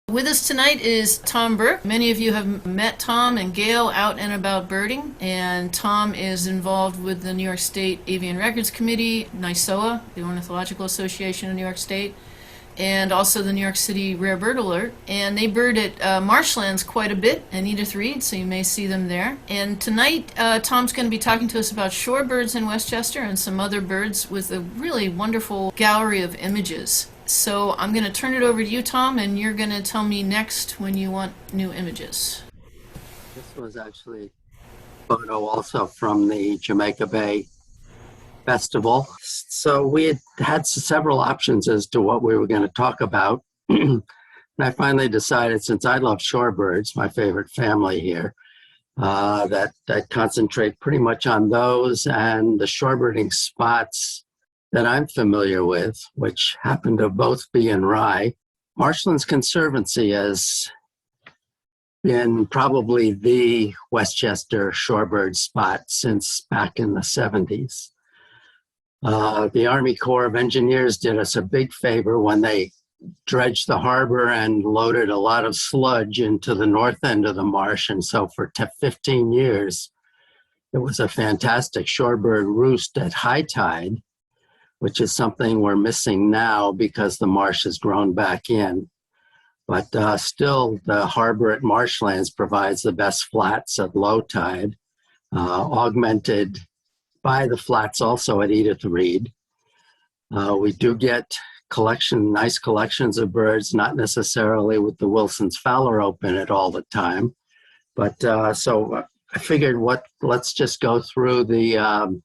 With us tonight is Tom Burke. Many of you have met Tom and Gail out and about birding, and Tom is involved with the New York State Avian Records Committee, NYSOA, the Ornithological Association of New York State, and also the New York City Rare Bird Alert. And they bird at marshlands quite a bit, and Edith Reed, so you may see them there. And tonight, Tom's going to be talking to us about shorebirds in Westchester and some other birds with a really wonderful gallery of images. So I'm going to turn it over to you, Tom, and you're going to tell me next when you want new images. This was actually a photo also from the Jamaica Bay Festival. So we had several options as to what we were going to talk about. And I finally decided, since I love shorebirds, my favorite family here, that I concentrate pretty much on those and the shorebirding spots that I'm familiar with, which happen to both be in Rye. Marshlands Conservancy has been probably the Westchester shorebird spot since back in the 70s. The Army Corps of Engineers did us a big favor when they dredged the harbor and loaded a lot of sludge into the north end of the marsh. And so for 15 years, it was a fantastic shorebird roost at high tide, which is something we're missing now because the marsh has grown back in. But still, the harbor at Marshlands provides the best flats at low tide, augmented by the flats also at Edith Reed. We do get nice collections of birds, not necessarily with the Wilson's Phalarope in it all the time. But so I figured let's just go through the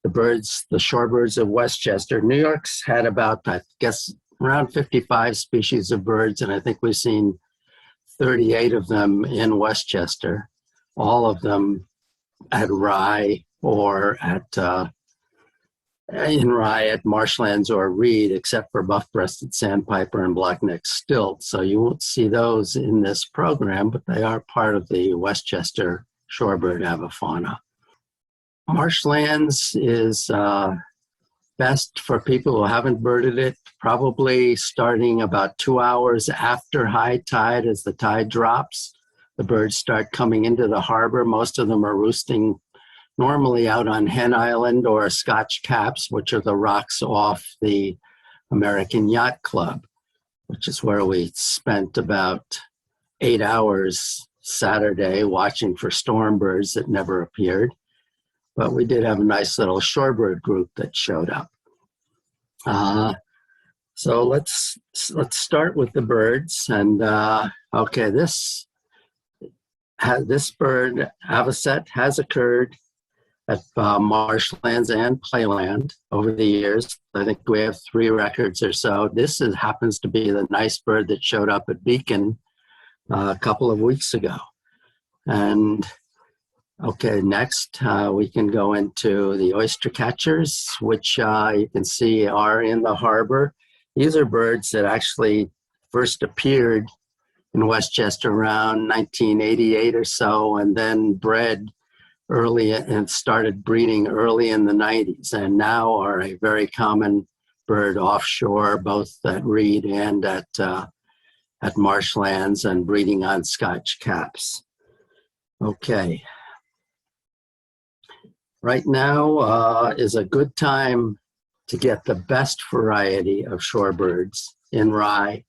birds, the shorebirds of Westchester. New York's had about, I guess, around 55 species of birds, and I think we've seen 38 of them in Westchester, all of them at Rye or in Rye at Marshlands or Reed, except for buff-breasted sandpiper and black-necked stilt. So you won't see those in this program, but they are part of the Westchester shorebird avifauna. Marshlands is best for people who haven't birded it, probably starting about 2 hours after high tide. As the tide drops, the birds start coming into the harbor. Most of them are roosting normally out on Hen Island or Scotch Caps, which are the rocks off the American Yacht Club, which is where we spent about 8 hours Saturday watching for storm birds that never appeared. But we did have a nice little shorebird group that showed up. So let's start with the birds. And okay, this bird, avocet, has occurred at marshlands and playland over the years. I think we have 3 records or so. This happens to be the nice bird that showed up at Beacon a couple of weeks ago. And okay, next we can go into the oyster catchers, which you can see are in the harbor. These are birds that actually first appeared in Westchester around 1988 or so, and then bred early and started breeding early in the 90s, and now are a very common bird offshore, both at Reed and at marshlands, and breeding on Scotch Caps. Okay. Right now is a good time to get the best variety of shorebirds in Rye.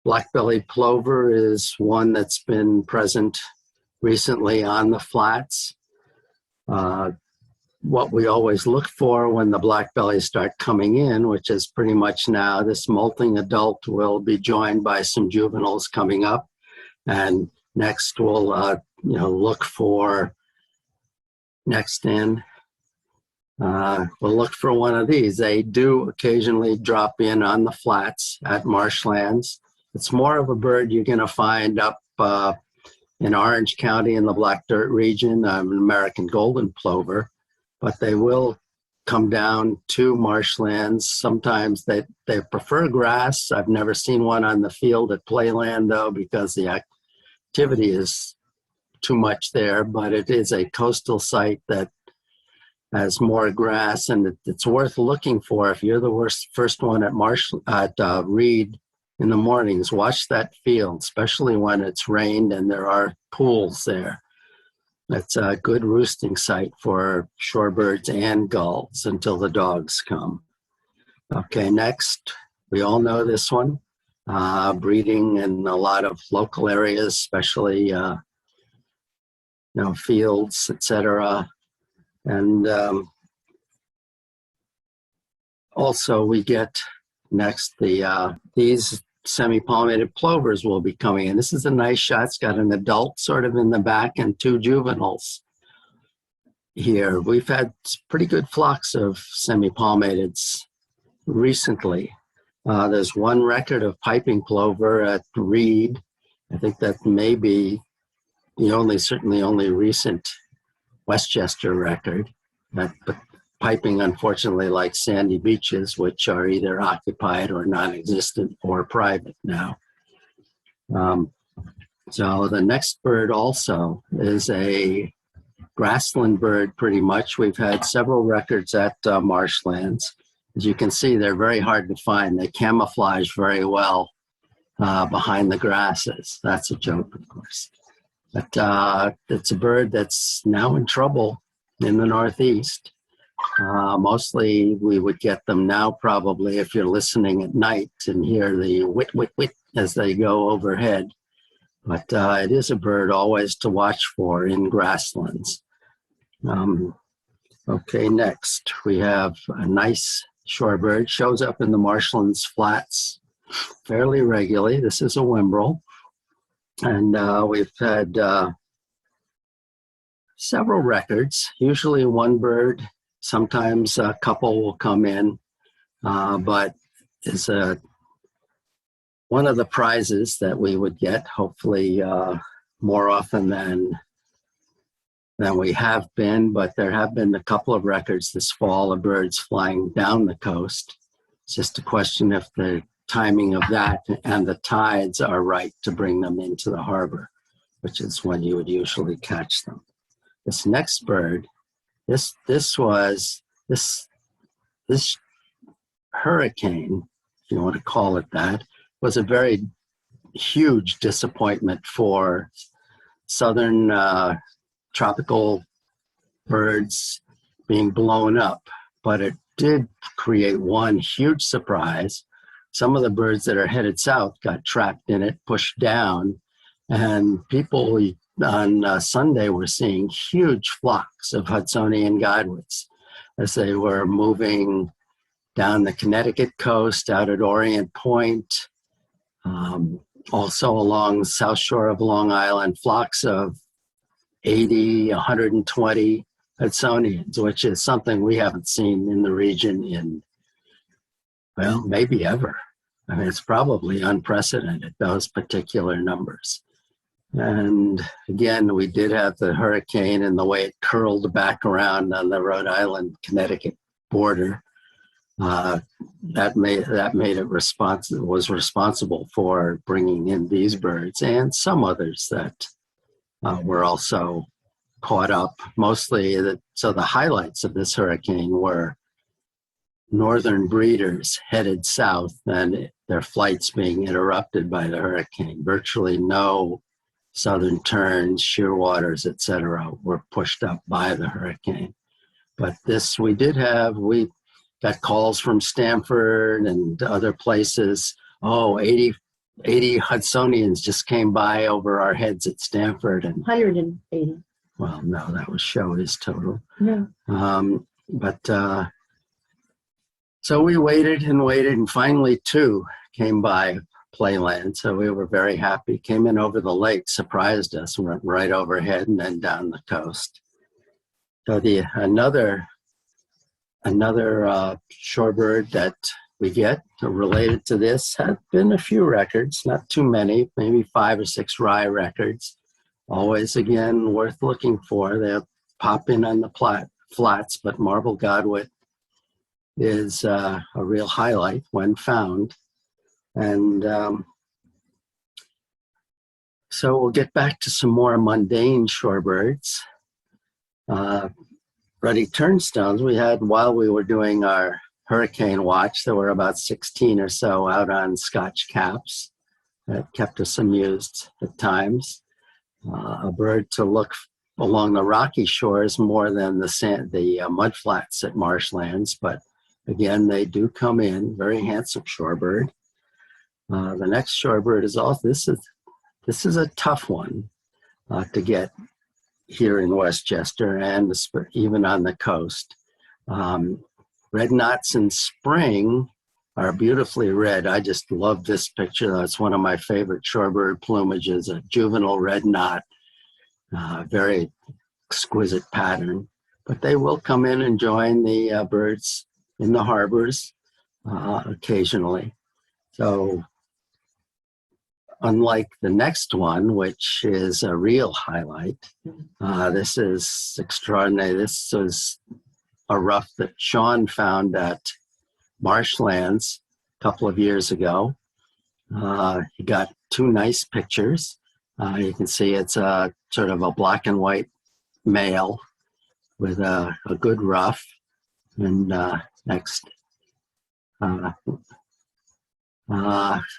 Black-bellied plover is one that's been present recently on the flats. What we always look for when the black-bellies start coming in, which is pretty much now, this molting adult will be joined by some juveniles coming up. And next we'll look for next in. We'll look for one of these. They do occasionally drop in on the flats at marshlands. It's more of a bird you're going to find up in Orange County in the Black Dirt region, an American golden plover, but they will come down to marshlands. Sometimes they prefer grass. I've never seen one on the field at Playland, though, because the activity is too much there, but it is a coastal site that has more grass, and it's worth looking for. If you're the first one at Reed in the mornings. Watch that field, especially when it's rained and there are pools there. That's a good roosting site for shorebirds and gulls until the dogs come. Okay, next, we all know this one. Breeding in a lot of local areas, especially fields, etc. And also we get next these semi-palmated plovers will be coming in. This is a nice shot. It's got an adult sort of in the back and 2 juveniles here. We've had pretty good flocks of semi-palmateds recently. There's one record of piping plover at Reed. I think that may be the certainly only recent Westchester record. But piping, unfortunately, like sandy beaches, which are either occupied or non-existent or private now. So the next bird also is a grassland bird, pretty much. We've had several records at marshlands. As you can see, they're very hard to find. They camouflage very well behind the grasses. That's a joke, of course. But it's a bird that's now in trouble in the Northeast. Mostly we would get them now probably if you're listening at night and hear the whit, whit, whit as they go overhead. But it is a bird always to watch for in grasslands. Okay, next we have a nice shorebird. Shows up in the marshlands flats fairly regularly. This is a Wimbrel. And we've had several records, usually one bird. Sometimes a couple will come in, but it's one of the prizes that we would get, hopefully more often than we have been, but there have been a couple of records this fall of birds flying down the coast. It's just a question if the timing of that and the tides are right to bring them into the harbor, which is when you would usually catch them. This next bird, this hurricane, if you want to call it that, was a very huge disappointment for southern tropical birds being blown up, but it did create one huge surprise. Some of the birds that are headed south got trapped in it, pushed down, and people on Sunday were seeing huge flocks of Hudsonian godwits as they were moving down the Connecticut coast, out at Orient Point, also along the south shore of Long Island, flocks of 80, 120 Hudsonians, which is something we haven't seen in the region in, well, maybe ever. I mean, it's probably unprecedented, those particular numbers. And again, we did have the hurricane and the way it curled back around on the Rhode Island-Connecticut border. That made it was responsible for bringing in these birds and some others that were also caught up. Mostly, so the highlights of this hurricane were northern breeders headed south and their flights being interrupted by the hurricane. Virtually no southern terns, shearwaters, etc., were pushed up by the hurricane. But this we got calls from Stanford and other places. 80 Hudsonians just came by over our heads at Stanford. And 180. Well, no, that was Show's total. No. So we waited, and finally 2 came by Playland. So we were very happy. Came in over the lake, surprised us, went right overhead and then down the coast. So another shorebird that we get related to this had been a few records, not too many, maybe 5 or 6 rye records. Always, again, worth looking for. They'll pop in on the flats, but marble godwit is a real highlight when found. And so we'll get back to some more mundane shorebirds. Ruddy turnstones we had while we were doing our hurricane watch. There were about 16 or so out on Scotch caps that kept us amused at times. A bird to look along the rocky shores more than the mud flats at marshlands, but again, they do come in. Very handsome shorebird. The next shorebird is also, this is a tough one to get here in Westchester and even on the coast. Red knots in spring are beautifully red. I just love this picture. That's one of my favorite shorebird plumages, a juvenile red knot, very exquisite pattern. But they will come in and join the birds in the harbors occasionally. So unlike the next one, which is a real highlight, this is extraordinary. This is a ruff that Sean found at marshlands a couple of years ago. He got two nice pictures. You can see it's a sort of a black and white male with a good ruff. And next, a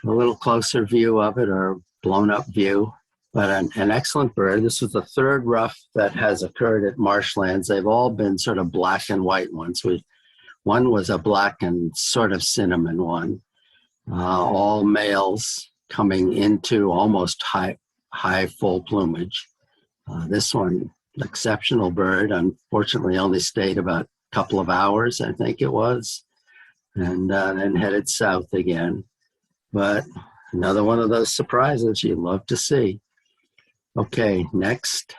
little closer view of it, or blown up view, but an excellent bird. This is the third ruff that has occurred at marshlands. They've all been sort of black and white ones. One was a black and sort of cinnamon one. All males coming into almost high full plumage. This one, exceptional bird, unfortunately only stayed about a couple of hours, I think it was, and then headed south again. But another one of those surprises you love to see. Okay, next,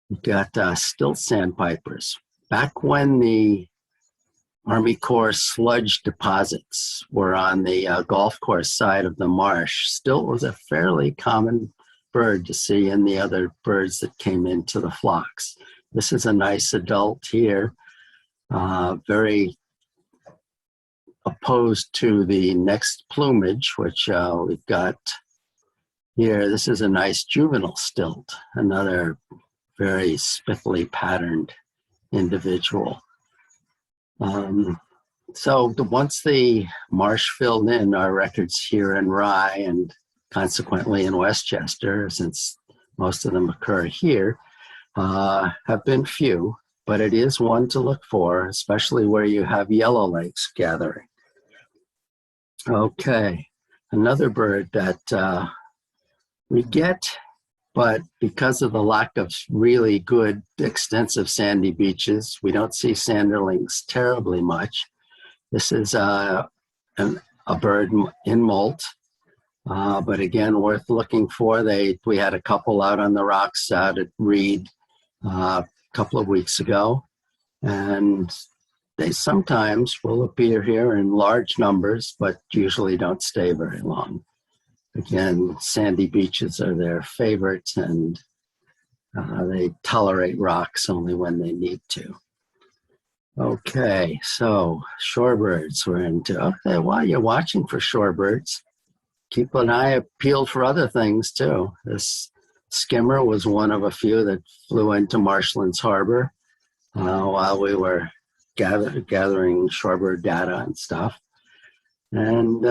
we've got stilt sandpipers. Back when the Army Corps sludge deposits were on the golf course side of the marsh, stilt was a fairly common bird to see in the other birds that came into the flocks. This is a nice adult here, very opposed to the next plumage, which we've got here. This is a nice juvenile stilt, another very spiffily patterned individual. So once the marsh filled in, our records here in Rye and consequently in Westchester, since most of them occur here, have been few, but it is one to look for, especially where you have yellow lakes gathering. Okay, another bird that we get, but because of the lack of really good, extensive sandy beaches, we don't see sanderlings terribly much. This is a bird in molt, but again, worth looking for. We had a couple out on the rocks out at Reed a couple of weeks ago, and they sometimes will appear here in large numbers, but usually don't stay very long. Again, sandy beaches are their favorites, and they tolerate rocks only when they need to. Okay, so shorebirds we're into. Okay, while you're watching for shorebirds, keep an eye peeled for other things too. This skimmer was one of a few that flew into Marshlands Harbor while we were gathering shorebird data and stuff. And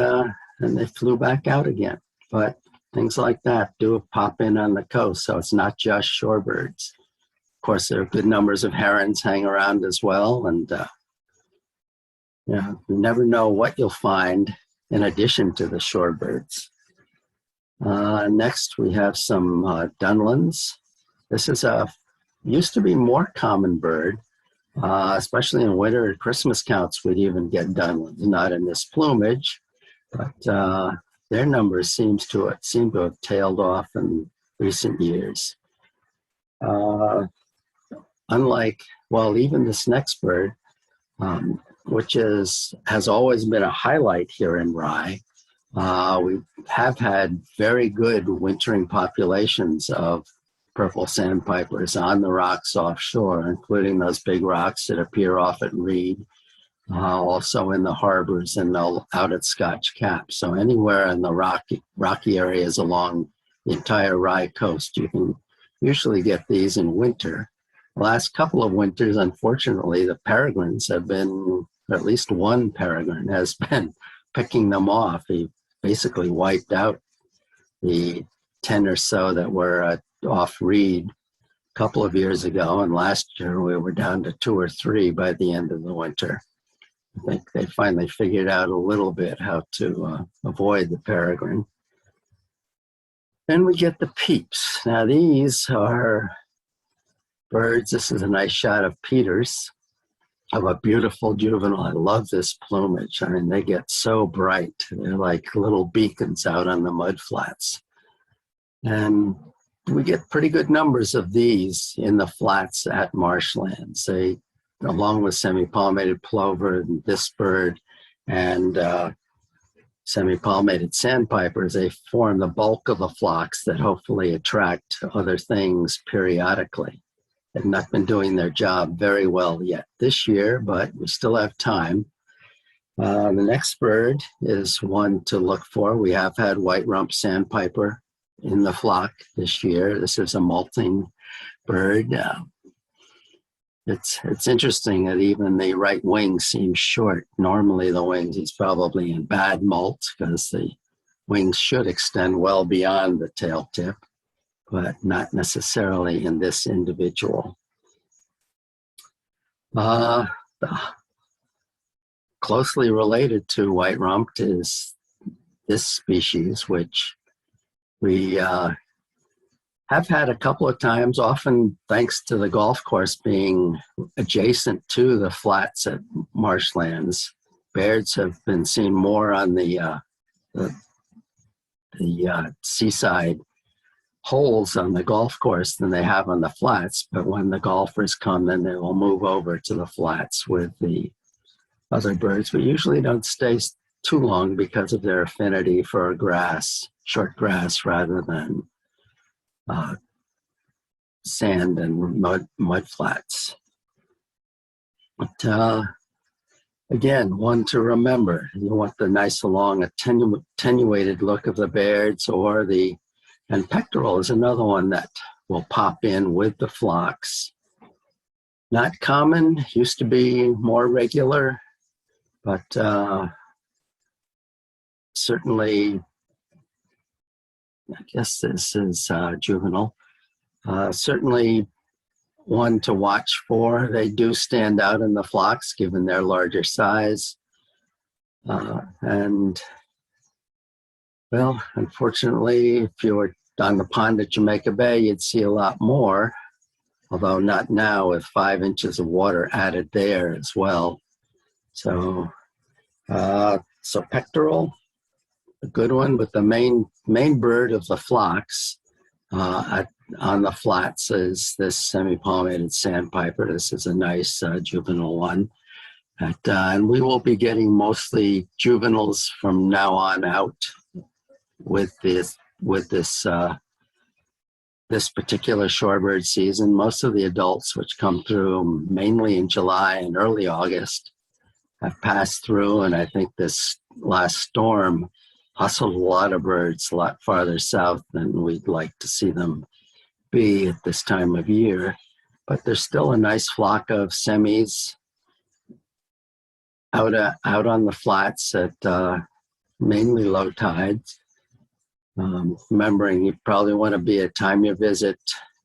they flew back out again. But things like that do pop in on the coast, so it's not just shorebirds. Of course, there are good numbers of herons hang around as well, and you never know what you'll find in addition to the shorebirds. Next, we have some dunlins. This is used to be more common bird, especially in winter at Christmas counts. We'd even get dunlins, not in this plumage, but their numbers seem to have tailed off in recent years. Unlike, well, even this next bird, which has always been a highlight here in Rye, we have had very good wintering populations of purple sandpipers on the rocks offshore, including those big rocks that appear off at Reed, also in the harbors and out at Scotch Cap. So anywhere in the rocky areas along the entire Rye coast, you can usually get these in winter. The last couple of winters, unfortunately, the peregrines have been or at least one peregrine, has been picking them off. He basically wiped out the 10 or so that were off reed a couple of years ago, and last year we were down to 2 or 3 by the end of the winter. I think they finally figured out a little bit how to avoid the peregrine. Then we get the peeps. Now these are birds. This is a nice shot of Peters, of a beautiful juvenile. I love this plumage. I mean, they get so bright. They're like little beacons out on the mud flats. And we get pretty good numbers of these in the flats at marshlands. They, along with semipalmated plover and this bird and semipalmated sandpipers, they form the bulk of the flocks that hopefully attract other things periodically. They've not been doing their job very well yet this year, but we still have time. The next bird is one to look for. We have had white rump sandpiper in the flock this year. This is a molting bird. It's interesting that even the right wing seems short. Normally the wings, he's probably in bad molt because the wings should extend well beyond the tail tip, but not necessarily in this individual. Closely related to white rumped is this species, which we have had a couple of times, often thanks to the golf course being adjacent to the flats at marshlands. Bairds have been seen more on the seaside holes on the golf course than they have on the flats, but when the golfers come, then they will move over to the flats with the other birds, but usually don't stay too long because of their affinity for grass, short grass, rather than sand and mud flats. But again, one to remember. You want the nice long attenuated look of the Bairds, or and Pectoral is another one that will pop in with the flocks. Not common, used to be more regular, but certainly, I guess this is juvenile. Certainly one to watch for. They do stand out in the flocks given their larger size. And well, unfortunately, if you were on the pond at Jamaica Bay, you'd see a lot more, although not now with 5 inches of water added there as well. So, Pectoral, a good one, but the main bird of the flocks on the flats is this semipalmated sandpiper. This is a nice juvenile one. And we will be getting mostly juveniles from now on out with this particular shorebird season. Most of the adults, which come through mainly in July and early August, have passed through, and I think this last storm hustled a lot of birds a lot farther south than we'd like to see them be at this time of year. But there's still a nice flock of semis out on the flats at mainly low tides. Remembering you probably want to be at time you visit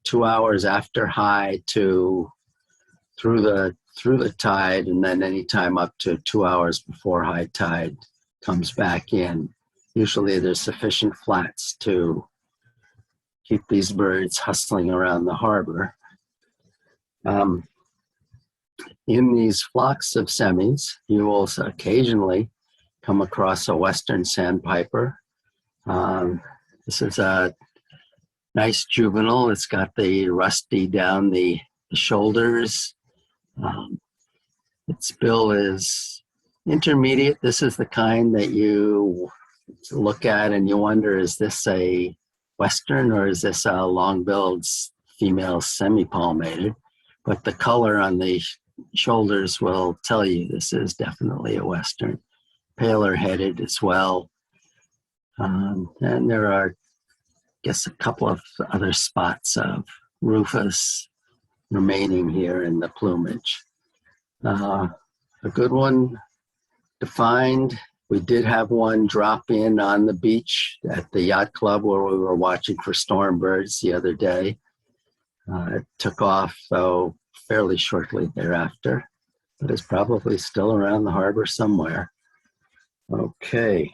2 hours after high to through the tide, and then any time up to 2 hours before high tide comes back in. Usually there's sufficient flats to keep these birds hustling around the harbor. In these flocks of semis, you will occasionally come across a western sandpiper. This is a nice juvenile. It's got the rusty down the shoulders. Its bill is intermediate. This is the kind that you look at and you wonder, is this a western or is this a long-billed female semipalmated? But the color on the shoulders will tell you this is definitely a western. Paler headed as well. And there are, I guess, a couple of other spots of rufous remaining here in the plumage. a good one to find. We did have one drop in on the beach at the yacht club where we were watching for storm birds the other day. It took off, though, fairly shortly thereafter, but it's probably still around the harbor somewhere. Okay.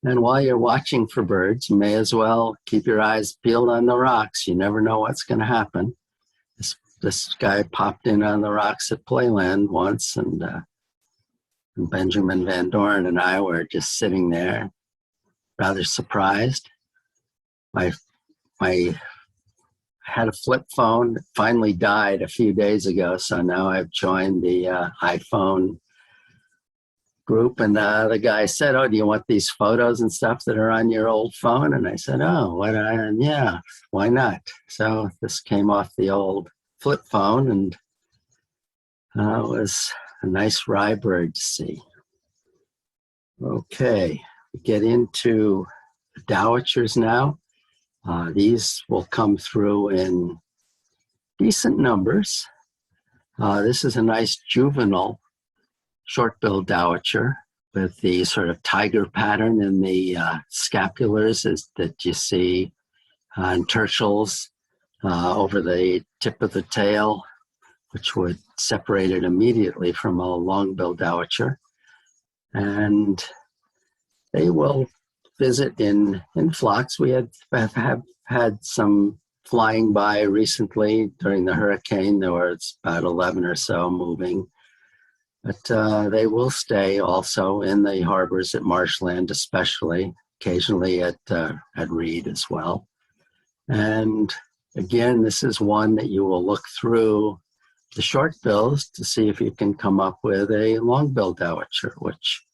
And while you're watching for birds, you may as well keep your eyes peeled on the rocks. You never know what's going to happen. This guy popped in on the rocks at Playland once, and Benjamin Van Doren and I were just sitting there, rather surprised. I had a flip phone, it finally died a few days ago, so now I've joined the iPhone group, and the guy said, "Oh, do you want these photos and stuff that are on your old phone?" And I said, "Oh, yeah, why not?" So this came off the old flip phone, and it was a nice rye bird to see. Okay, we get into the dowitchers now. These will come through in decent numbers. This is a nice juvenile short-billed dowitcher with the sort of tiger pattern in the scapulars that you see on tertials over the tip of the tail, which would separate it immediately from a long-billed dowitcher. And they will visit in flocks. We have had some flying by recently during the hurricane. There was about 11 or so moving. But they will stay also in the harbors at Marshland, especially, occasionally at Reed as well. And again, this is one that you will look through the short bills to see if you can come up with a long-billed dowitcher, which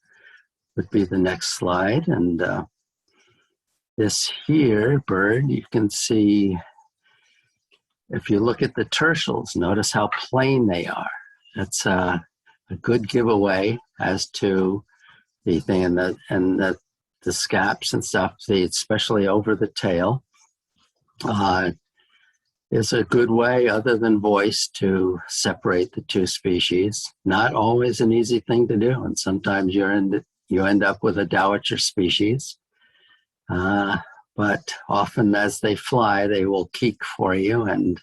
would be the next slide. And this here bird, you can see, if you look at the tertials, notice how plain they are. That's a good giveaway as to the thing, and the scaps and stuff, especially over the tail, is a good way, other than voice, to separate the two species. Not always an easy thing to do, and sometimes you end up with a dowitcher species. But often as they fly, they will keek for you and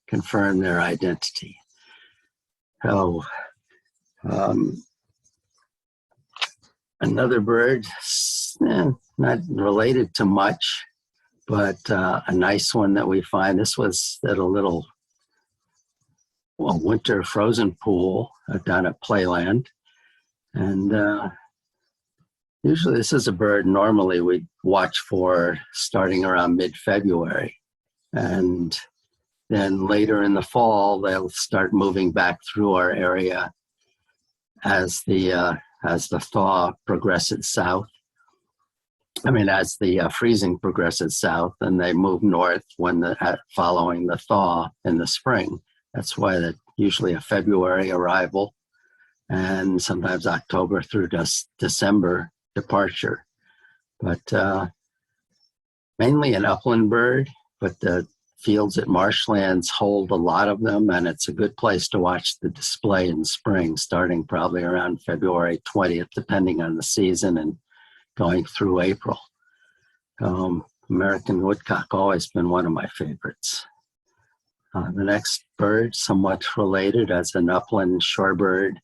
confirm their identity. So, another bird, not related to much, but a nice one that we find. This was at a little winter frozen pool down at Playland. And usually this is a bird normally we'd watch for starting around mid-February. And then later in the fall, they'll start moving back through our area as the thaw progresses south. As the freezing progresses south, and they move north following the thaw in the spring. That's why that usually a February arrival, and sometimes October through December departure. But mainly an upland bird, but the fields at Marshlands hold a lot of them, and it's a good place to watch the display in spring, starting probably around February 20th, depending on the season, and going through April. American woodcock, always been one of my favorites. The next bird, somewhat related as an upland shorebird,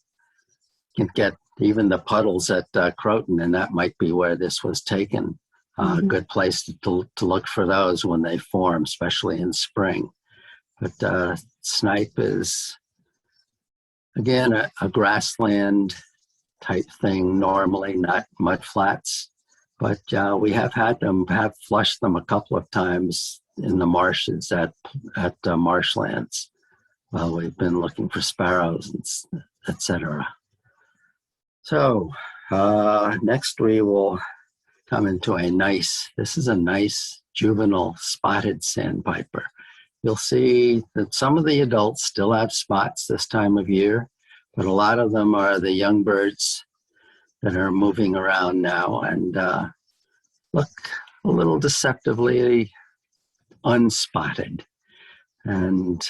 can get even the puddles at Croton, and that might be where this was taken. A good place to look for those when they form, especially in spring. But snipe is, again, a grassland type thing normally, not mud flats. But we have flushed them a couple of times in the marshes at marshlands while we've been looking for sparrows, etc. So next we will come into this is a nice juvenile spotted sandpiper. You'll see that some of the adults still have spots this time of year, but a lot of them are the young birds that are moving around now and look a little deceptively unspotted. And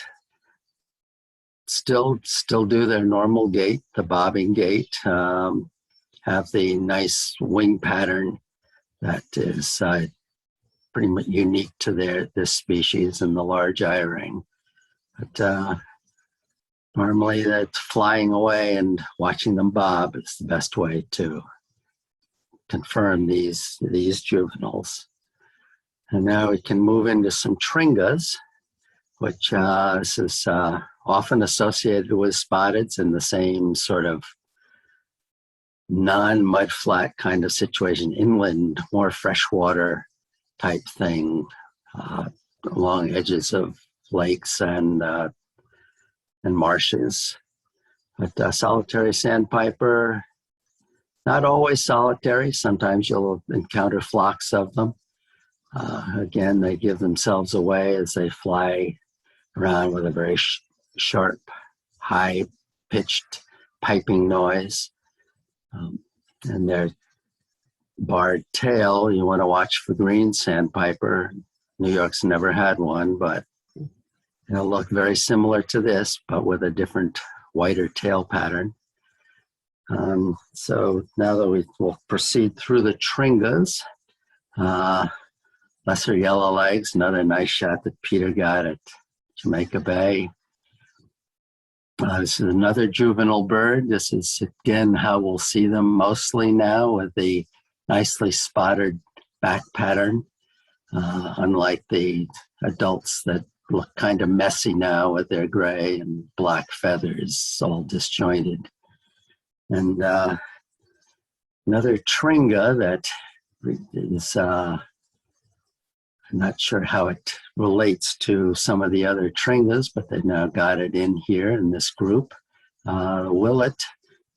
still do their normal gait, the bobbing gait, have the nice wing pattern that is pretty much unique to this species and the large eye ring. But normally that's flying away and watching them bob is the best way to confirm these juveniles. And now we can move into some tringas, which this is often associated with spotteds in the same sort of non-mudflat kind of situation, inland, more freshwater type thing, along edges of lakes and marshes. But solitary sandpiper, not always solitary. Sometimes you'll encounter flocks of them. Again, they give themselves away as they fly around with a very sharp, high-pitched piping noise. And their barred tail, you want to watch for green sandpiper. New York's never had one, but it'll look very similar to this, but with a different, whiter tail pattern. So now that we'll proceed through the tringas, lesser yellow legs, another nice shot that Peter got at Jamaica Bay. This is another juvenile bird. This is, again, how we'll see them mostly now with the nicely spotted back pattern, unlike the adults that look kind of messy now with their gray and black feathers all disjointed. And another tringa that is, I'm not sure how it relates to some of the other tringas, but they've now got it in here in this group. Willet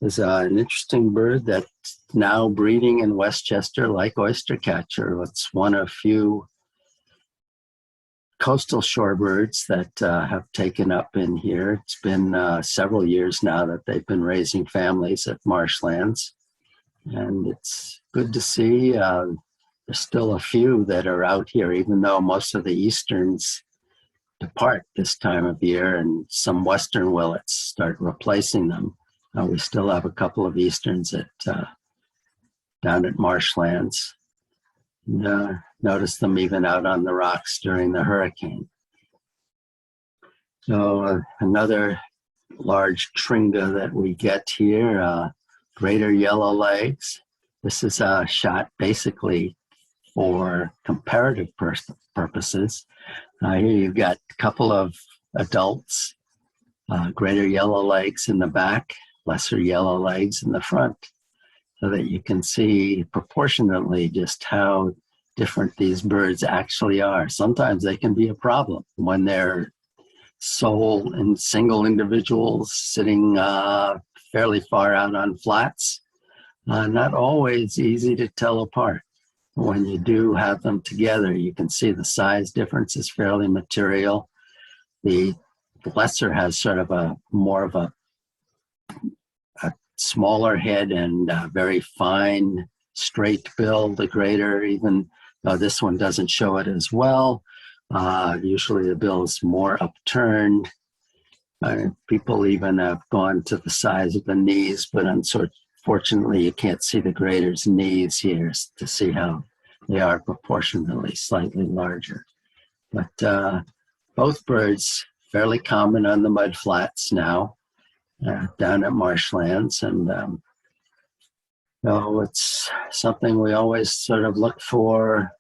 is an interesting bird that's now breeding in Westchester like oystercatcher. It's one of few coastal shorebirds that have taken up in here. It's been several years now that they've been raising families at marshlands. And it's good to see. There's still a few that are out here, even though most of the easterns depart this time of year and some western willets start replacing them. We still have a couple of easterns down at marshlands. Notice them even out on the rocks during the hurricane. So another large tringa that we get here, greater yellow legs. This is a shot basically for comparative purposes. Here you've got a couple of adults, greater yellow legs in the back, lesser yellow legs in the front, so that you can see proportionately just how different these birds actually are. Sometimes they can be a problem when they're sole and single individuals sitting fairly far out on flats. Not always easy to tell apart. When you do have them together, you can see the size difference is fairly material. The lesser has sort of more of a smaller head and very fine, straight bill. The greater, even though this one doesn't show it as well, usually the bill is more upturned. People even have gone to the size of the knees, but unfortunately, you can't see the greater's knees here to see how they are proportionally slightly larger. But both birds fairly common on the mud flats now, down at marshlands. And so it's something we always sort of look for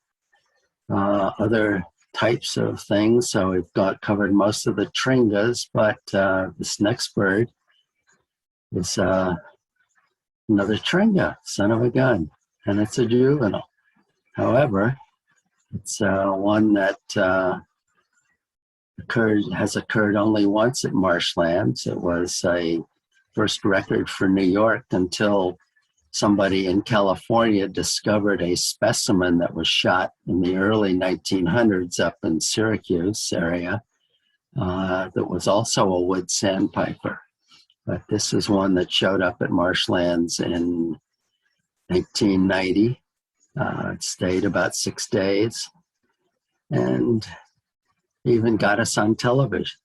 other types of things. So we've covered most of the tringas, but this next bird is another tringa, son of a gun, and it's a juvenile. However, it's one that has occurred only once at marshlands. It was a first record for New York until somebody in California discovered a specimen that was shot in the early 1900s up in Syracuse area that was also a wood sandpiper. But this is one that showed up at marshlands in 1990. It stayed about 6 days and even got us on television.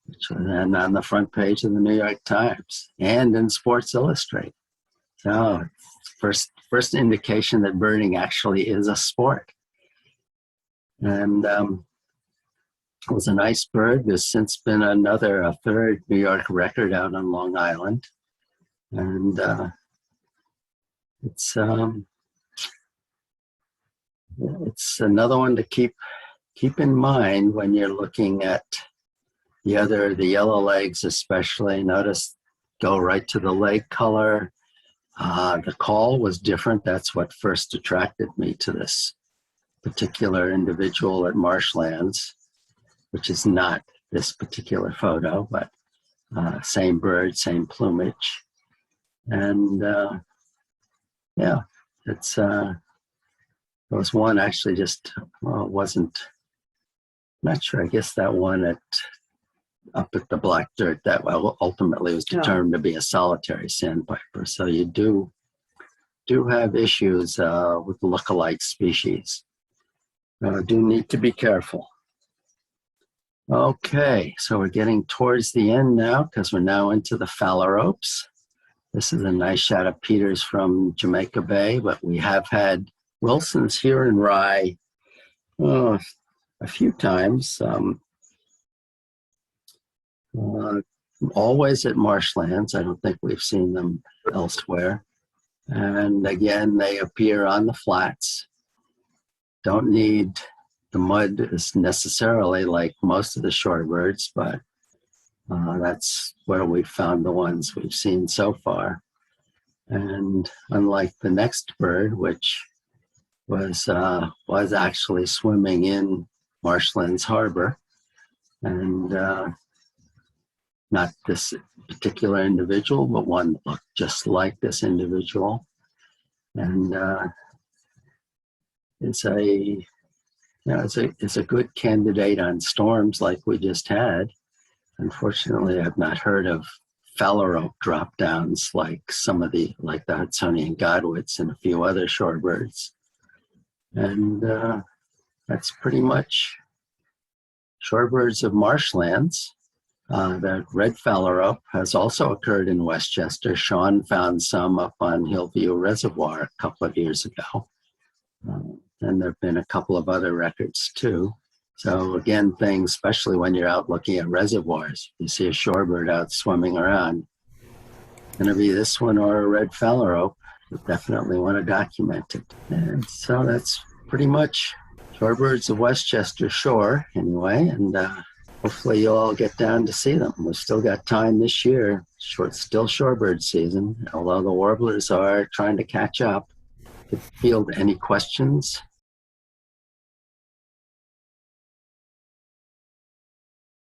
which was then on the front page of the New York Times and in Sports Illustrated. So first indication that birding actually is a sport. And it was a nice bird. There's since been a third New York record out on Long Island. And it's another one to keep in mind when you're looking at the yellow legs especially. Notice, go right to the leg color. The call was different. That's what first attracted me to this particular individual at Marshlands, which is not this particular photo, but same bird, same plumage. And yeah, it's there was one actually just wasn't, not sure. I guess that one up at the black dirt that ultimately was determined to be a solitary sandpiper. So you do have issues with look-alike species. Do need to be careful. Okay, so we're getting towards the end now because we're now into the Phalaropes. This is a nice shot of Peters from Jamaica Bay, but we have had Wilsons here in Rye a few times. Always at Marshlands. I don't think we've seen them elsewhere. And again, they appear on the flats. Don't need the mud is necessarily like most of the shorebirds, but that's where we've found the ones we've seen so far. And unlike the next bird, which was actually swimming in Marshlands Harbor, and not this particular individual, but one that looked just like this individual, and it's a good candidate on storms like we just had. Unfortunately, I've not heard of Phalarope drop downs like the Hudsonian Godwits and a few other shorebirds. And that's pretty much shorebirds of marshlands. The red Phalarope has also occurred in Westchester. Sean found some up on Hillview Reservoir a couple of years ago. And there have been a couple of other records too. So again, things, especially when you're out looking at reservoirs, you see a shorebird out swimming around, going to be this one or a red Phalarope. You definitely want to document it. And so that's pretty much shorebirds of Westchester Shore anyway, and hopefully you'll all get down to see them. We've still got time this year, still shorebird season, although the warblers are trying to catch up. If you field any questions,